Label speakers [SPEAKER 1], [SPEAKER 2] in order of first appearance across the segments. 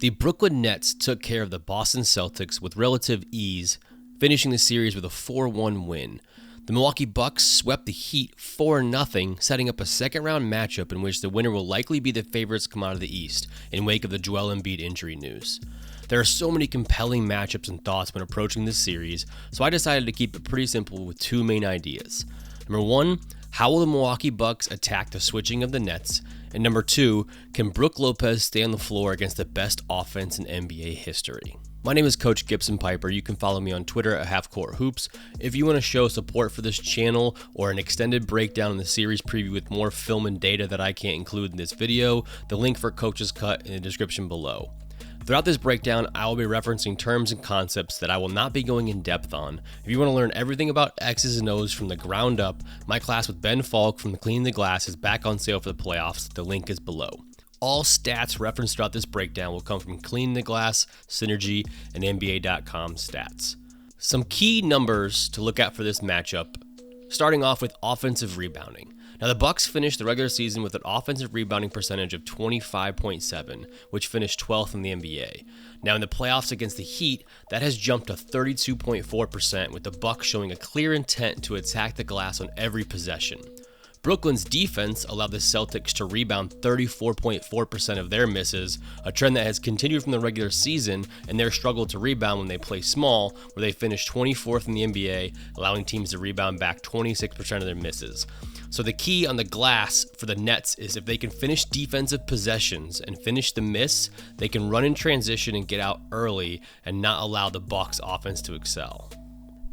[SPEAKER 1] The Brooklyn Nets took care of the Boston Celtics with relative ease, finishing the series with a 4-1 win. The Milwaukee Bucks swept the Heat 4-0, setting up a second-round matchup in which the winner will likely be the favorites to come out of the East, in wake of the Joel Embiid injury news. There are so many compelling matchups and thoughts when approaching this series, so I decided to keep it pretty simple with two main ideas. Number one, how will the Milwaukee Bucks attack the switching of the Nets? And number two, can Brook Lopez stay on the floor against the best offense in NBA history? My name is Coach Gibson Pyper. You can follow me on Twitter at HalfCourtHoops. If you want to show support for this channel or an extended breakdown in the series preview with more film and data that I can't include in this video, the link for Coach's Cut in the description below. Throughout this breakdown, I will be referencing terms and concepts that I will not be going in depth on. If you want to learn everything about X's and O's from the ground up, my class with Ben Falk from the Cleaning the Glass is back on sale for the playoffs. The link is below. All stats referenced throughout this breakdown will come from Cleaning the Glass, Synergy, and NBA.com stats. Some key numbers to look at for this matchup, starting off with offensive rebounding. Now, the Bucks finished the regular season with an offensive rebounding percentage of 25.7, which finished 12th in the NBA. Now, in the playoffs against the Heat, that has jumped to 32.4%, with the Bucks showing a clear intent to attack the glass on every possession. Brooklyn's defense allowed the Celtics to rebound 34.4% of their misses, a trend that has continued from the regular season, and their struggle to rebound when they play small, where they finished 24th in the NBA, allowing teams to rebound back 26% of their misses. So the key on the glass for the Nets is if they can finish defensive possessions and finish the miss, they can run in transition and get out early and not allow the Bucks offense to excel.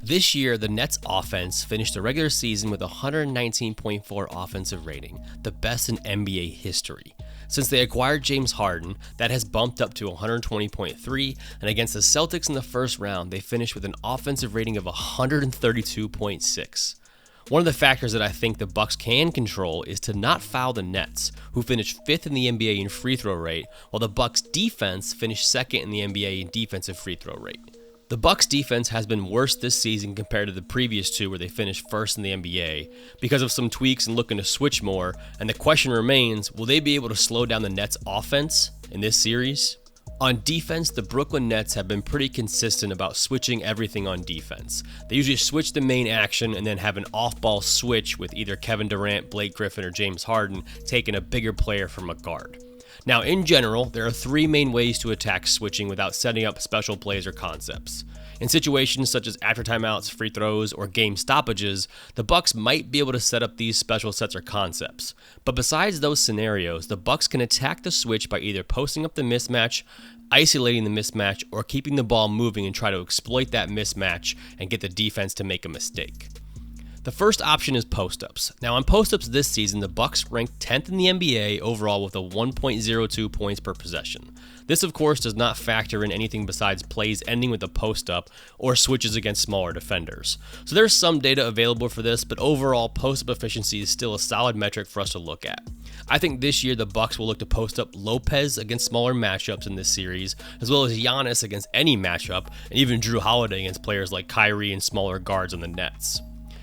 [SPEAKER 1] This year, the Nets offense finished the regular season with a 119.4 offensive rating, the best in NBA history. Since they acquired James Harden, that has bumped up to 120.3, and against the Celtics in the first round, they finished with an offensive rating of 132.6. One of the factors that I think the Bucks can control is to not foul the Nets, who finished 5th in the NBA in free throw rate, while the Bucks defense finished 2nd in the NBA in defensive free throw rate. The Bucks defense has been worse this season compared to the previous two where they finished 1st in the NBA because of some tweaks and looking to switch more, and the question remains, will they be able to slow down the Nets offense in this series? On defense, the Brooklyn Nets have been pretty consistent about switching everything on defense. They usually switch the main action and then have an off-ball switch with either Kevin Durant, Blake Griffin, or James Harden taking a bigger player from a guard. Now, in general, there are three main ways to attack switching without setting up special plays or concepts. In situations such as after timeouts, free throws, or game stoppages, the Bucks might be able to set up these special sets or concepts. But besides those scenarios, the Bucks can attack the switch by either posting up the mismatch, isolating the mismatch, or keeping the ball moving and try to exploit that mismatch and get the defense to make a mistake. The first option is post-ups. Now, on post-ups this season, the Bucks ranked 10th in the NBA overall with a 1.02 points per possession. This, of course, does not factor in anything besides plays ending with a post-up or switches against smaller defenders. So there's some data available for this, but overall, post-up efficiency is still a solid metric for us to look at. I think this year the Bucks will look to post up Lopez against smaller matchups in this series, as well as Giannis against any matchup, and even Drew Holiday against players like Kyrie and smaller guards on the Nets.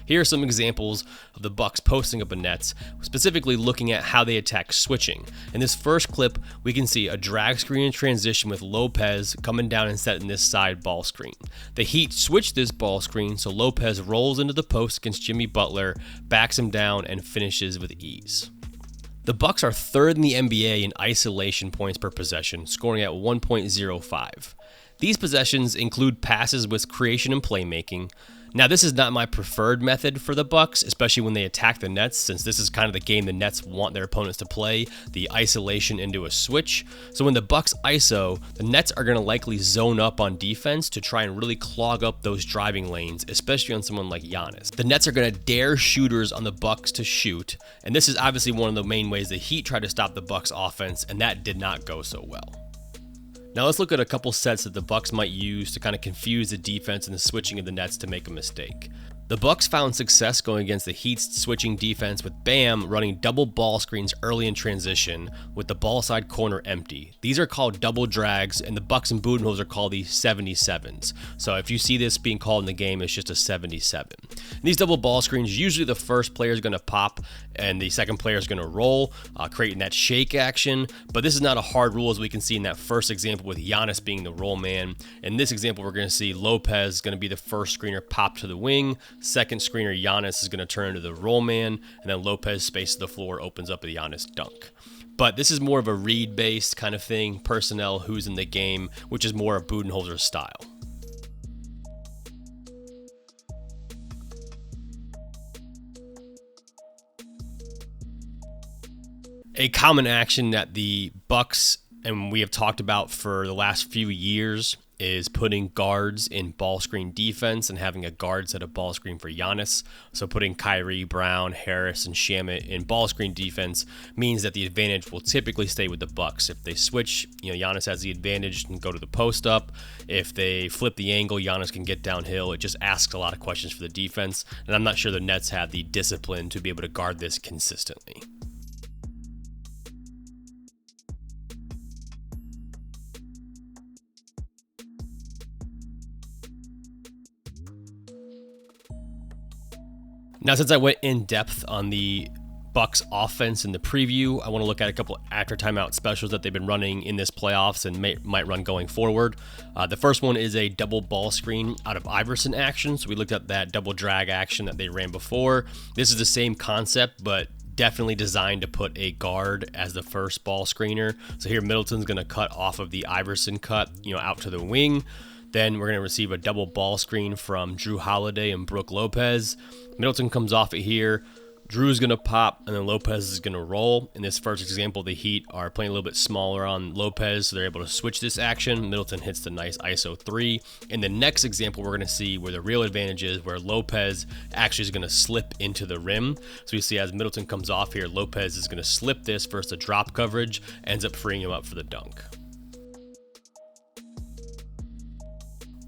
[SPEAKER 1] Here are some examples of the Bucks posting up a Nets, specifically looking at how they attack switching. In this first clip, we can see a drag screen in transition with Lopez coming down and setting this side ball screen. The Heat switch this ball screen so Lopez rolls into the post against Jimmy Butler, backs him down, and finishes with ease. The Bucks are 3rd in the NBA in isolation points per possession, scoring at 1.05. These possessions include passes with creation and playmaking. Now, this is not my preferred method for the Bucks, especially when they attack the Nets, since this is kind of the game the Nets want their opponents to play, the isolation into a switch. So when the Bucks ISO, the Nets are going to likely zone up on defense to try and really clog up those driving lanes, especially on someone like Giannis. The Nets are going to dare shooters on the Bucks to shoot, and this is obviously one of the main ways the Heat tried to stop the Bucks offense, and that did not go so well. Now let's look at a couple sets that the Bucks might use to kind of confuse the defense and the switching of the Nets to make a mistake. The Bucks found success going against the Heat's switching defense with Bam running double ball screens early in transition with the ball side corner empty. These are called double drags, and the Bucks and Budenholzer call these 77s. So if you see this being called in the game, it's just a 77. And these double ball screens, usually the first player is going to pop and the second player is going to roll, creating that shake action. But this is not a hard rule, as we can see in that first example with Giannis being the roll man. In this example, we're going to see Lopez is going to be the first screener pop to the wing. Second screener, Giannis, is going to turn into the roll man, and then Lopez spaces the floor, opens up a Giannis dunk. But this is more of a read-based kind of thing, personnel, who's in the game, which is more of Budenholzer's style. A common action that the Bucks, and we have talked about for the last few years, is putting guards in ball screen defense and having a guard set a ball screen for Giannis. So putting Kyrie, Brown, Harris, and Shamet in ball screen defense means that the advantage will typically stay with the Bucks. If they switch, Giannis has the advantage and go to the post up. If they flip the angle, Giannis can get downhill. It just asks a lot of questions for the defense, and I'm not sure the Nets have the discipline to be able to guard this consistently. Now, since I went in depth on the Bucks offense in the preview, I want to look at a couple after timeout specials that they've been running in this playoffs and might run going forward. The first one is a double ball screen out of Iverson action. So we looked at that double drag action that they ran before. This is the same concept, but definitely designed to put a guard as the first ball screener. So here Middleton's going to cut off of the Iverson cut, out to the wing. Then we're going to receive a double ball screen from Jrue Holiday and Brook Lopez. Middleton comes off it here. Drew's going to pop, and then Lopez is going to roll. In this first example, the Heat are playing a little bit smaller on Lopez, so they're able to switch this action. Middleton hits the nice ISO 3. In the next example, we're going to see where the real advantage is, where Lopez actually is going to slip into the rim. So you see as Middleton comes off here, Lopez is going to slip this versus the drop coverage, ends up freeing him up for the dunk.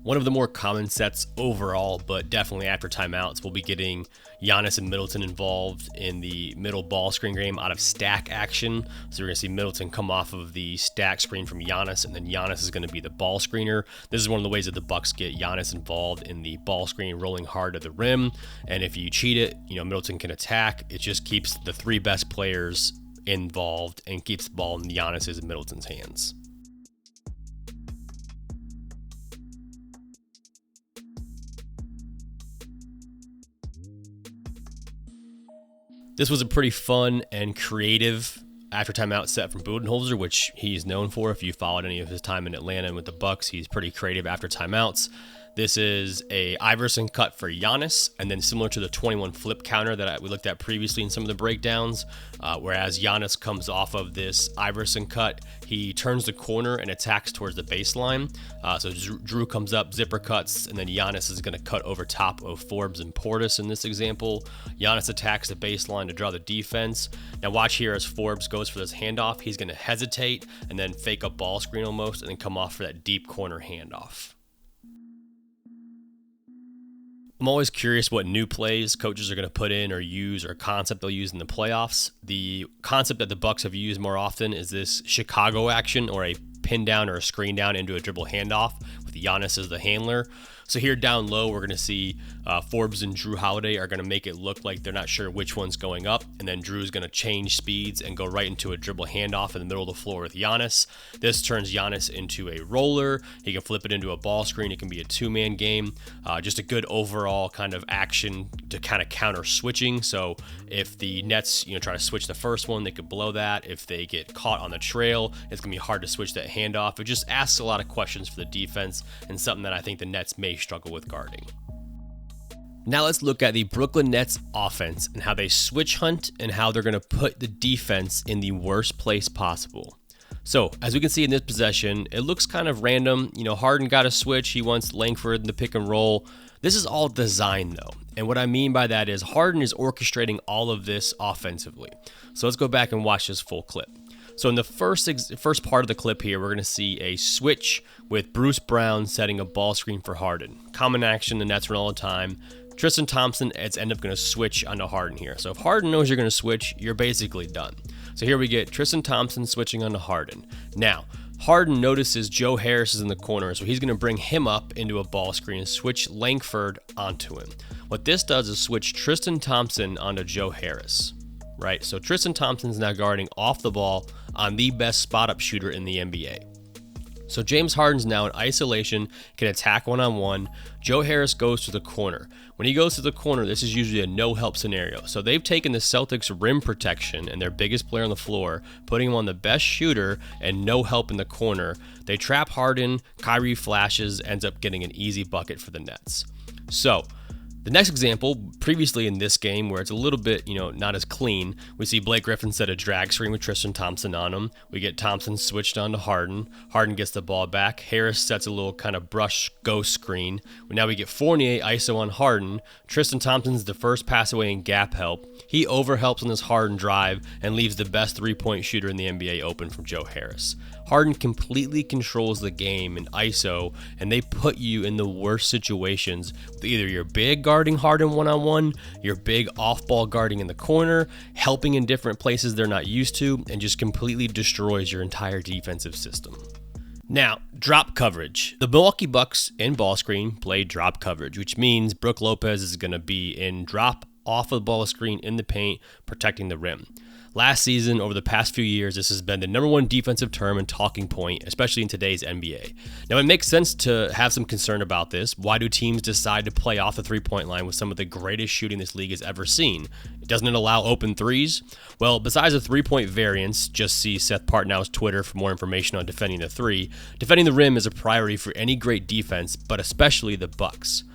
[SPEAKER 1] One of the more common sets overall, but definitely after timeouts, we'll be getting Giannis and Middleton involved in the middle ball screen game out of stack action. So we're going to see Middleton come off of the stack screen from Giannis, and then Giannis is going to be the ball screener. This is one of the ways that the Bucks get Giannis involved in the ball screen, rolling hard to the rim. And if you cheat it, Middleton can attack. It just keeps the three best players involved and keeps the ball in Giannis's and Middleton's hands. This was a pretty fun and creative after timeout set from Budenholzer, which he's known for. If you followed any of his time in Atlanta and with the Bucks, he's pretty creative after timeouts. This is a Iverson cut for Giannis, and then similar to the 21 flip counter that we looked at previously in some of the breakdowns, whereas Giannis comes off of this Iverson cut, he turns the corner and attacks towards the baseline. So Jrue comes up, zipper cuts, and then Giannis is going to cut over top of Forbes and Portis in this example. Giannis attacks the baseline to draw the defense. Now watch here as Forbes goes for this handoff. He's going to hesitate and then fake a ball screen almost, and then come off for that deep corner handoff. I'm always curious what new plays coaches are going to put in or use, or concept they'll use in the playoffs. The concept that the Bucks have used more often is this Chicago action, or a pin down or a screen down into a dribble handoff with Giannis as the handler. So here down low, we're going to see Forbes and Jrue Holiday are going to make it look like they're not sure which one's going up, and then Drew's going to change speeds and go right into a dribble handoff in the middle of the floor with Giannis. This turns Giannis into a roller. He can flip it into a ball screen. It can be a two-man game. Just a good overall kind of action to kind of counter switching. So if the Nets try to switch the first one, they could blow that. If they get caught on the trail, it's going to be hard to switch that handoff. It just asks a lot of questions for the defense, and something that I think the Nets may struggle with guarding. Now let's look at the Brooklyn Nets offense and how they switch hunt and how they're going to put the defense in the worst place possible. So as we can see in this possession, it looks kind of random. Harden got a switch. He wants Langford in the pick and roll. This is all design though. And what I mean by that is Harden is orchestrating all of this offensively. So let's go back and watch this full clip. So in the first part of the clip here, we're going to see a switch with Bruce Brown setting a ball screen for Harden. Common action the Nets run all the time. Tristan Thompson is end up going to switch onto Harden here. So if Harden knows you're going to switch, you're basically done. So here we get Tristan Thompson switching onto Harden. Now, Harden notices Joe Harris is in the corner, so he's going to bring him up into a ball screen and switch Langford onto him. What this does is switch Tristan Thompson onto Joe Harris, right? So Tristan Thompson's now guarding off the ball on the best spot-up shooter in the NBA. So James Harden's now in isolation, can attack one-on-one. Joe Harris goes to the corner. When he goes to the corner, this is usually a no-help scenario. So they've taken the Celtics rim protection and their biggest player on the floor, putting him on the best shooter and no help in the corner. They trap Harden, Kyrie flashes, ends up getting an easy bucket for the Nets. So the next example, previously in this game where it's a little bit, not as clean, we see Blake Griffin set a drag screen with Tristan Thompson on him. We get Thompson switched on to Harden. Harden gets the ball back. Harris sets a little kind of brush ghost screen. Now we get Fournier ISO on Harden. Tristan Thompson's the first pass away in gap help. He overhelps on this Harden drive and leaves the best three-point shooter in the NBA open from Joe Harris. Harden completely controls the game in ISO, and they put you in the worst situations with either your big guarding Harden one-on-one, your big off-ball guarding in the corner, helping in different places they're not used to, and just completely destroys your entire defensive system. Now, drop coverage. The Milwaukee Bucks in ball screen play drop coverage, which means Brook Lopez is going to be in drop off of the ball screen in the paint, protecting the rim. Last season, over the past few years, this has been the number one defensive term and talking point, especially in today's NBA. Now, it makes sense to have some concern about this. Why do teams decide to play off the three-point line with some of the greatest shooting this league has ever seen? Doesn't it allow open threes? Well, besides the three-point variance, just see Seth Partnow's Twitter for more information on defending the three. Defending the rim is a priority for any great defense, but especially the Bucks.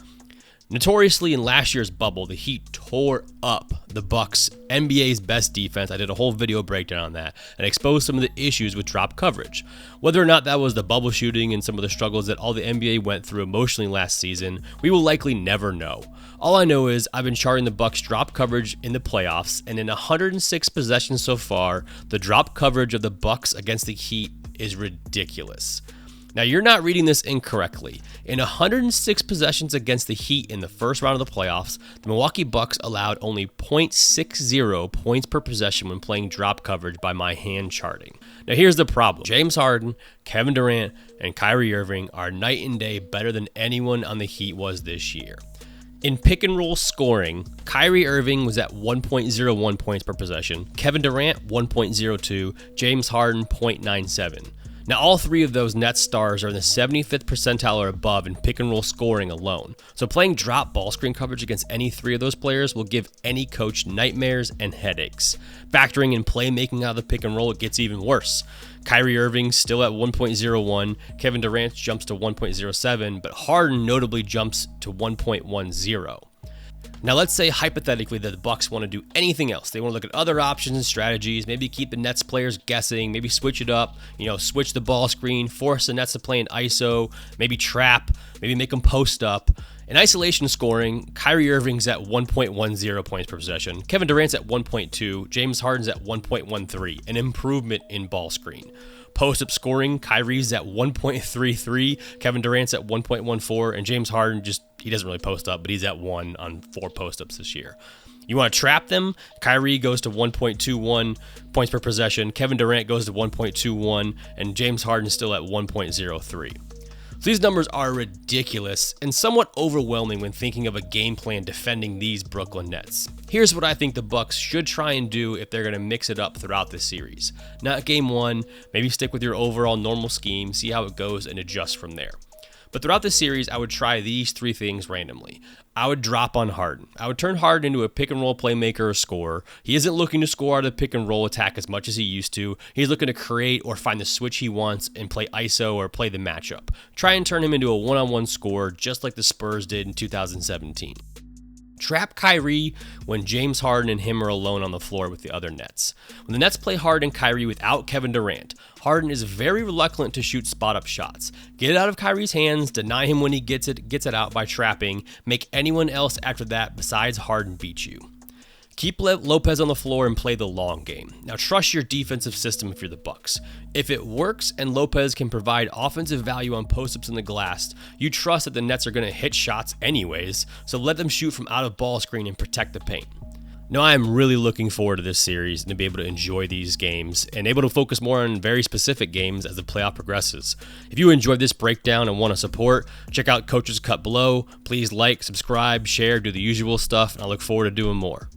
[SPEAKER 1] Notoriously, in last year's bubble, the Heat tore up the Bucks, NBA's best defense. I did a whole video breakdown on that and exposed some of the issues with drop coverage. Whether or not that was the bubble shooting and some of the struggles that all the NBA went through emotionally last season, we will likely never know. All I know is I've been charting the Bucks drop coverage in the playoffs, and in 106 possessions so far, the drop coverage of the Bucks against the Heat is ridiculous. Now, you're not reading this incorrectly. In 106 possessions against the Heat in the first round of the playoffs, the Milwaukee Bucks allowed only 0.60 points per possession when playing drop coverage by my hand charting. Now, here's the problem. James Harden, Kevin Durant, and Kyrie Irving are night and day better than anyone on the Heat was this year. In pick and roll scoring, Kyrie Irving was at 1.01 points per possession, Kevin Durant 1.02, James Harden 0.97. Now, all three of those Nets stars are in the 75th percentile or above in pick and roll scoring alone. So playing drop ball screen coverage against any three of those players will give any coach nightmares and headaches. Factoring in playmaking out of the pick and roll, it gets even worse. Kyrie Irving still at 1.01, Kevin Durant jumps to 1.07, but Harden notably jumps to 1.10. Now, let's say hypothetically that the Bucks want to do anything else. They want to look at other options and strategies, maybe keep the Nets players guessing, maybe switch it up, switch the ball screen, force the Nets to play in ISO, maybe trap, maybe make them post up. In isolation scoring, Kyrie Irving's at 1.10 points per possession, Kevin Durant's at 1.2, James Harden's at 1.13, an improvement in ball screen. Post-up scoring, Kyrie's at 1.33, Kevin Durant's at 1.14, and James Harden he doesn't really post up, but he's at 1 on 4 post-ups this year. You want to trap them? Kyrie goes to 1.21 points per possession, Kevin Durant goes to 1.21, and James Harden's still at 1.03. So these numbers are ridiculous and somewhat overwhelming when thinking of a game plan defending these Brooklyn Nets. Here's what I think the Bucks should try and do if they're going to mix it up throughout the series. Not game one, maybe stick with your overall normal scheme, see how it goes, and adjust from there. But throughout the series, I would try these 3 things randomly. I would drop on Harden. I would turn Harden into a pick and roll playmaker or scorer. He isn't looking to score out of the pick and roll attack as much as he used to. He's looking to create or find the switch he wants and play ISO or play the matchup. Try and turn him into a one-on-one scorer just like the Spurs did in 2017. Trap Kyrie when James Harden and him are alone on the floor with the other Nets. When the Nets play Harden and Kyrie without Kevin Durant, Harden is very reluctant to shoot spot-up shots. Get it out of Kyrie's hands, deny him when he gets it out by trapping, make anyone else after that besides Harden beat you. Keep Lopez on the floor and play the long game. Now trust your defensive system if you're the Bucks. If it works and Lopez can provide offensive value on post-ups in the glass, you trust that the Nets are going to hit shots anyways, so let them shoot from out of ball screen and protect the paint. Now I am really looking forward to this series and to be able to enjoy these games and able to focus more on very specific games as the playoff progresses. If you enjoyed this breakdown and want to support, check out Coach's Cut below. Please like, subscribe, share, do the usual stuff, and I look forward to doing more.